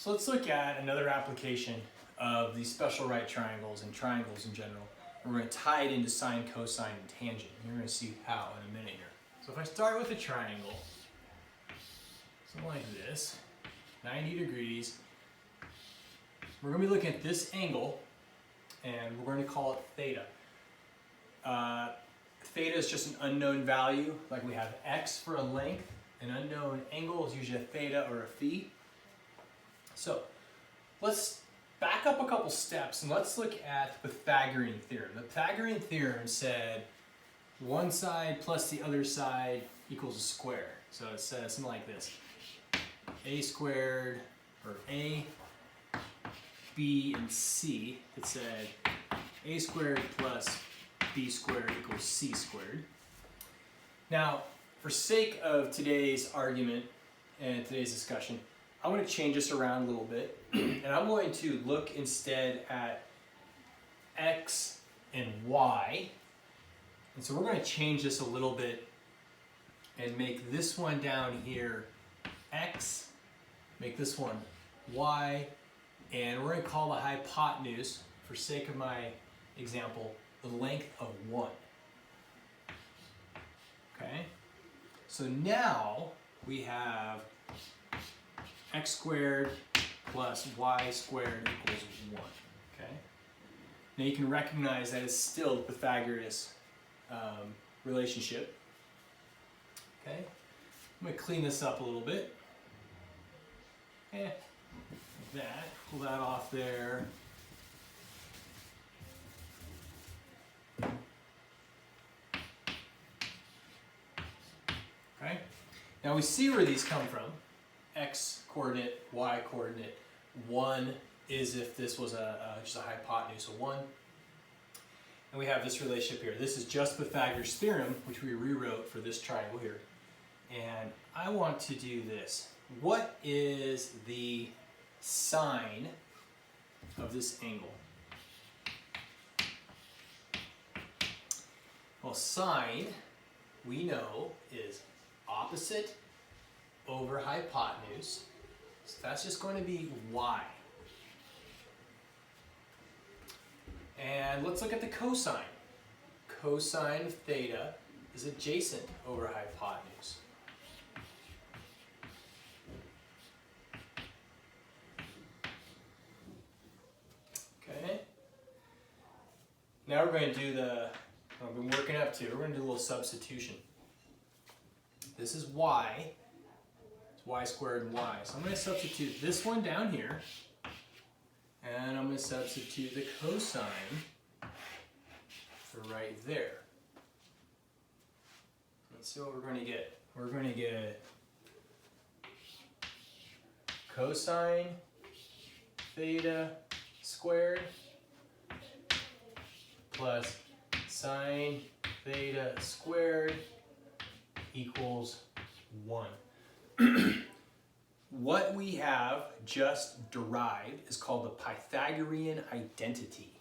So let's look at another application of these special right triangles and triangles in general. And we're going to tie it into sine, cosine, and tangent. You're going to see how in a minute here. So if I start with a triangle, something like this, 90 degrees, we're going to be looking at this angle, and we're going to call it theta. Theta is just an unknown value, like we have x for a length. An unknown angle is usually a theta or a phi. So let's back up a couple steps and let's look at the Pythagorean theorem. The Pythagorean theorem said one side plus the other side equals a square. So it says something like this: a squared, or a, b, and c. It said a squared plus b squared equals c squared. Now, for sake of today's argument and today's discussion, I'm going to change this around a little bit, and I'm going to look instead at x and y. And so we're going to change this a little bit and make this one down here x, make this one y, and we're going to call the hypotenuse, for sake of my example, the length of 1. Okay? So now we have x squared plus y squared equals 1. Okay? Now you can recognize that it's still the Pythagorean relationship. Okay? I'm going to clean this up a little bit. Like that. Pull that off there. Okay? Now we see where these come from. X coordinate, y coordinate. 1 is if this was just a hypotenuse of 1. And we have this relationship here. This is just Pythagoras' theorem, which we rewrote for this triangle here. And I want to do this. What is the sine of this angle? Well, sine, we know, is opposite over hypotenuse. So that's just going to be y. And let's look at the cosine. Cosine of theta is adjacent over hypotenuse. Okay. Now we're going to do I've been working up to, we're going to do a little substitution. This is y. It's y squared and y. So I'm going to substitute this one down here. And I'm going to substitute the cosine for right there. Let's see what we're going to get. We're going to get cosine theta squared plus sine theta squared equals 1. What we have just derived is called the Pythagorean identity.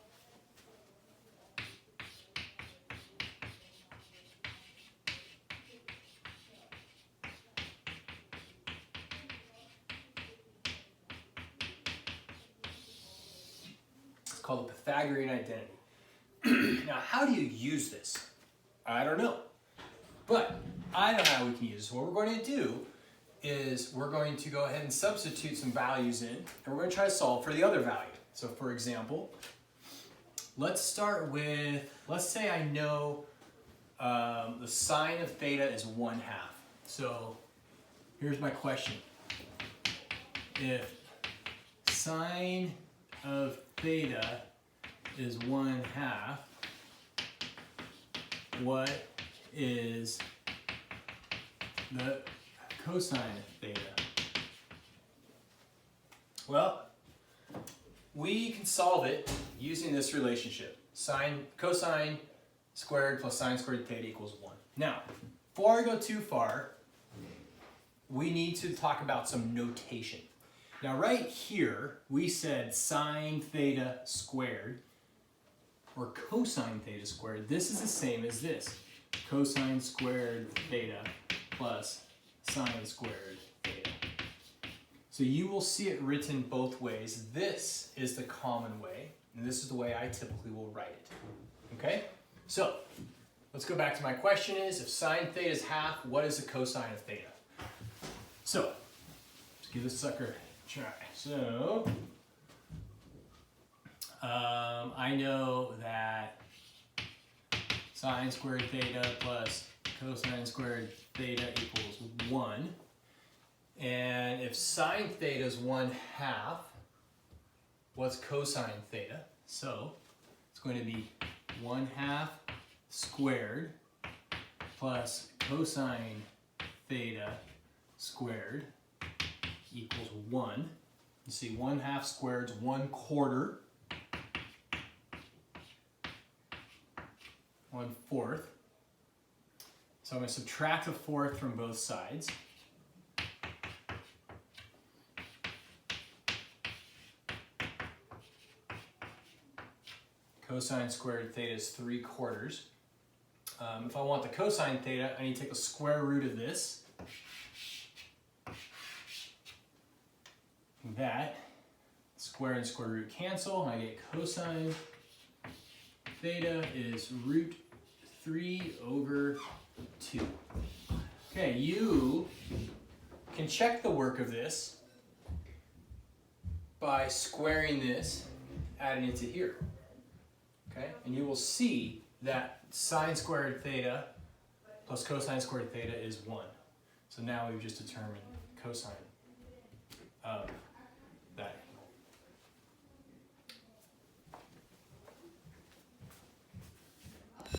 It's called the Pythagorean identity. Now, how do you use this? I don't know. But I know how we can use this. What we're going to do is we're going to go ahead and substitute some values in, and we're going to try to solve for the other value. So for example, let's start with, let's say I know the sine of theta is 1/2. So here's my question. If sine of theta is 1/2, what is the cosine of theta? Well, we can solve it using this relationship. Cosine squared plus sine squared theta equals 1. Now, before I go too far, we need to talk about some notation. Now right here, we said sine theta squared, or cosine theta squared. This is the same as this. Cosine squared theta plus sine squared theta. So So you will see it written both ways. This is the common way, and this is the way I typically will write it. Okay? So, let's go back to my question is, if sine theta is half, what is the cosine of theta? So, let's give this sucker a try. So, I know that sine squared theta plus cosine squared theta equals 1. And if sine theta is 1/2, what's cosine theta? So it's going to be 1/2 squared plus cosine theta squared equals 1. You see 1/2 squared is 1/4. 1/4. So I'm going to subtract a fourth from both sides. Cosine squared theta is 3/4. If I want the cosine theta, I need to take the square root of this. That square and square root cancel, and I get cosine theta is root 3/2. Okay, you can check the work of this by squaring this, adding it to here. Okay, and you will see that sine squared theta plus cosine squared theta is 1. So now we've just determined cosine of